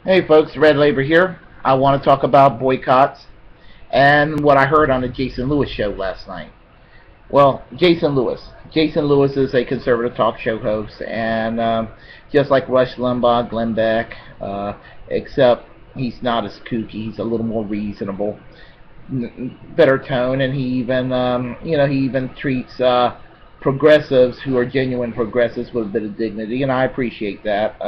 Hey folks, Red Labor here. I want to talk about boycotts and what I heard on the Jason Lewis show last night. Well, Jason Lewis is a conservative talk show host, and just like Rush Limbaugh, Glenn Beck, except he's not as kooky. He's a little more reasonable, better tone, and he even treats progressives who are genuine progressives with a bit of dignity, and I appreciate that.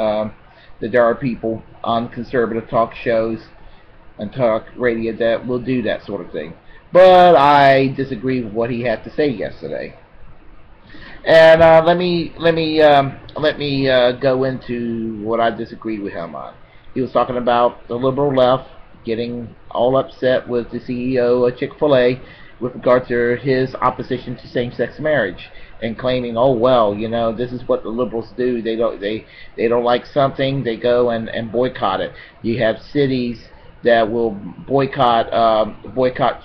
That there are people on conservative talk shows and talk radio that will do that sort of thing. But I disagree with what he had to say yesterday. And let me go into what I disagreed with him on. He was talking about the liberal left getting all upset with the CEO of Chick-Fillet with regard to his opposition to same-sex marriage, and claiming, oh well, this is what the liberals do. They don't like something, they go and boycott it. You have cities that will boycott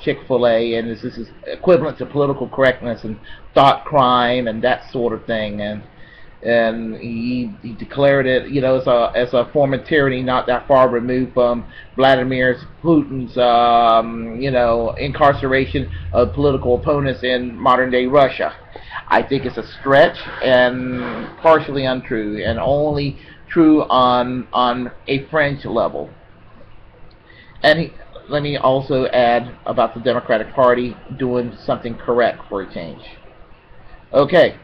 Chick-Fil-A, and this is equivalent to political correctness and thought crime and that sort of thing. And he declared it, as a form of tyranny not that far removed from Vladimir Putin's, incarceration of political opponents in modern-day Russia. I think it's a stretch and partially untrue, and only true on a fringe level. And let me also add about the Democratic Party doing something correct for a change. Okay.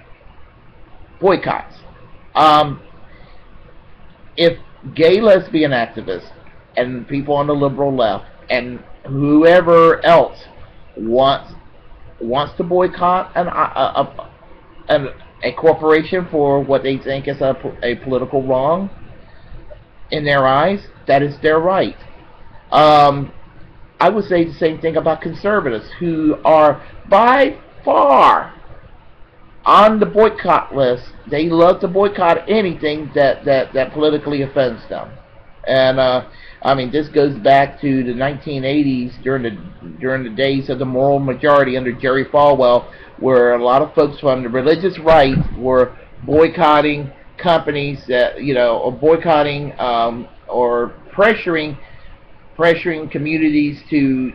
Boycotts. If gay lesbian activists and people on the liberal left and whoever else wants to boycott a corporation for what they think is a political wrong in their eyes, that is their right. I would say the same thing about conservatives, who are by far on the boycott list. They love to boycott anything that politically offends them. And I mean, this goes back to the 1980s during the days of the moral majority under Jerry Falwell, where a lot of folks from the religious right were boycotting companies that, or boycotting or pressuring communities to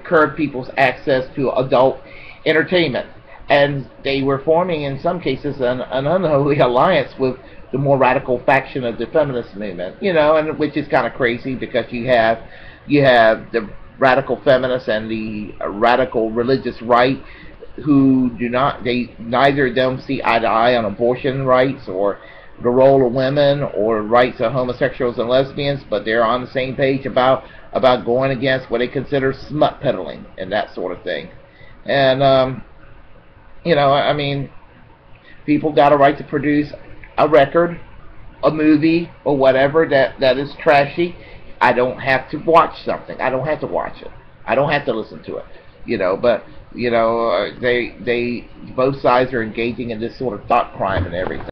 curb people's access to adult entertainment. And they were forming, in some cases, an unholy alliance with the more radical faction of the feminist movement, and which is kind of crazy, because you have the radical feminists and the radical religious right, who neither of them see eye to eye on abortion rights or the role of women or rights of homosexuals and lesbians, but they're on the same page about going against what they consider smut peddling and that sort of thing. And I mean, people got a right to produce a record, a movie, or whatever that is trashy. I don't have to watch something. I don't have to watch it. I don't have to listen to it. But they both sides are engaging in this sort of thought crime and everything.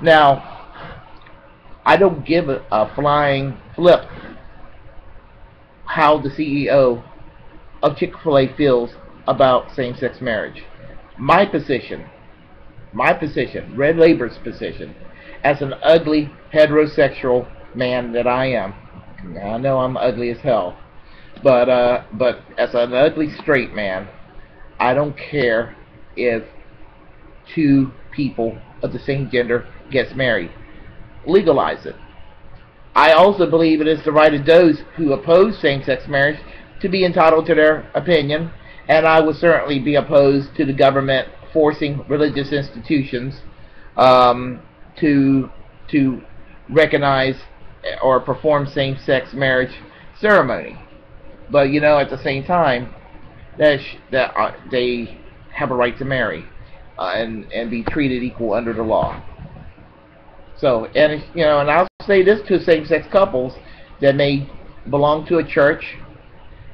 Now, I don't give a flying flip how the CEO of Chick-Fil-A feels about same-sex marriage. My position, Red Labor's position, as an ugly heterosexual man that I am, I know I'm ugly as hell, but as an ugly straight man, I don't care if two people of the same gender gets married. Legalize it. I also believe it is the right of those who oppose same-sex marriage to be entitled to their opinion, and I would certainly be opposed to the government forcing religious institutions to recognize or perform same-sex marriage ceremony. But at the same time, that they have a right to marry and be treated equal under the law. So, and I'll say this to same-sex couples that may belong to a church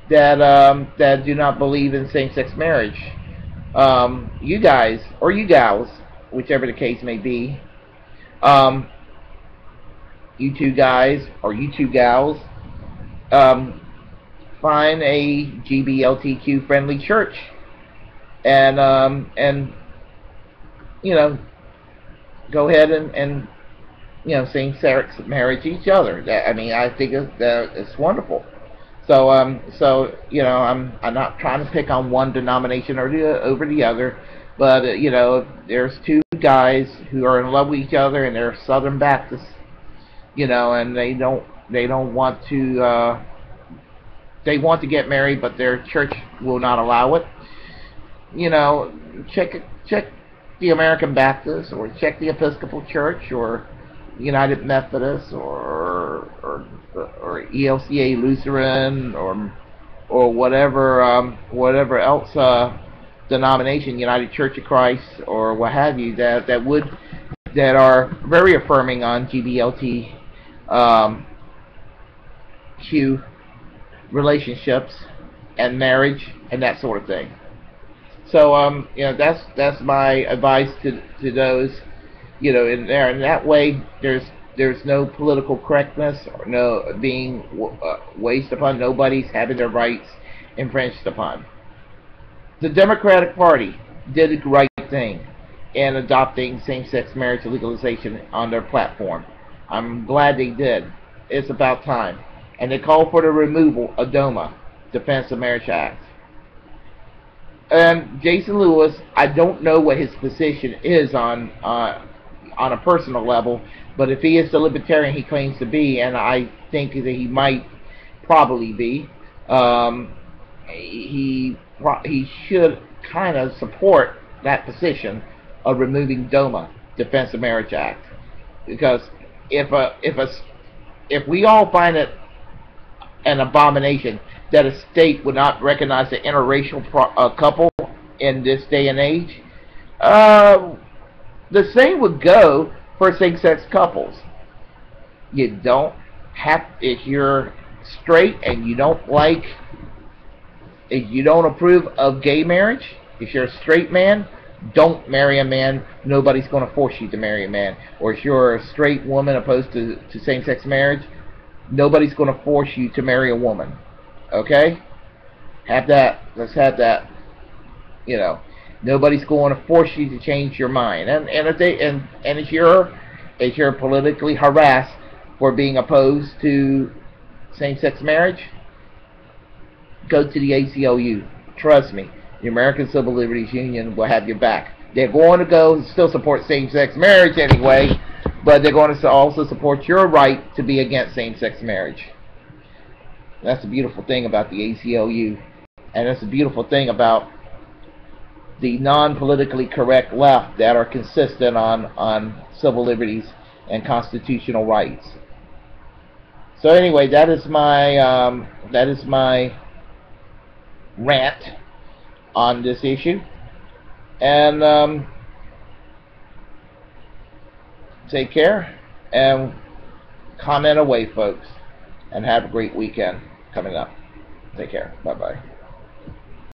that do not believe in same-sex marriage. You guys, or you gals, whichever the case may be, you two guys or you two gals, find a GBLTQ friendly church and go ahead and same-sex marriage each other. I mean, I think it's wonderful. So I'm not trying to pick on one denomination over the other, but there's two guys who are in love with each other and they're Southern Baptists, and they don't want to. They want to get married, but their church will not allow it. Check the American Baptist, or check the Episcopal Church, or United Methodist, or ELCA Lutheran, or whatever else denomination, United Church of Christ, or what have you, that are very affirming on GBLT Q relationships and marriage and that sort of thing. So that's my advice to those in there. And that way there's no political correctness or no being wasted upon. Nobody's having their rights infringed upon. The Democratic Party did the right thing in adopting same-sex marriage legalization on their platform. I'm glad they did. It's about time. And they call for the removal of DOMA, Defense of Marriage Act. And Jason Lewis, I don't know what his position is on a personal level, but if he is the libertarian he claims to be, and I think that he might probably be, he should kind of support that position of removing DOMA, Defense of Marriage Act, because if we all find it an abomination that a state would not recognize an interracial couple in this day and age, the same would go for same-sex couples. You don't have, if you're straight and you don't approve of gay marriage, if you're a straight man, don't marry a man. Nobody's going to force you to marry a man. Or if you're a straight woman opposed to same-sex marriage, nobody's going to force you to marry a woman. Okay? Have that. Let's have that. Nobody's going to force you to change your mind. And if you're politically harassed for being opposed to same-sex marriage, go to the ACLU. Trust me, the American Civil Liberties Union will have your back. They're going to go still support same-sex marriage anyway, but they're going to also support your right to be against same-sex marriage. That's the beautiful thing about the ACLU, and that's the beautiful thing about the non-politically correct left that are consistent on civil liberties and constitutional rights. So anyway, that is my rant on this issue, and take care and comment away, folks, and have a great weekend coming up. Take care. Bye bye.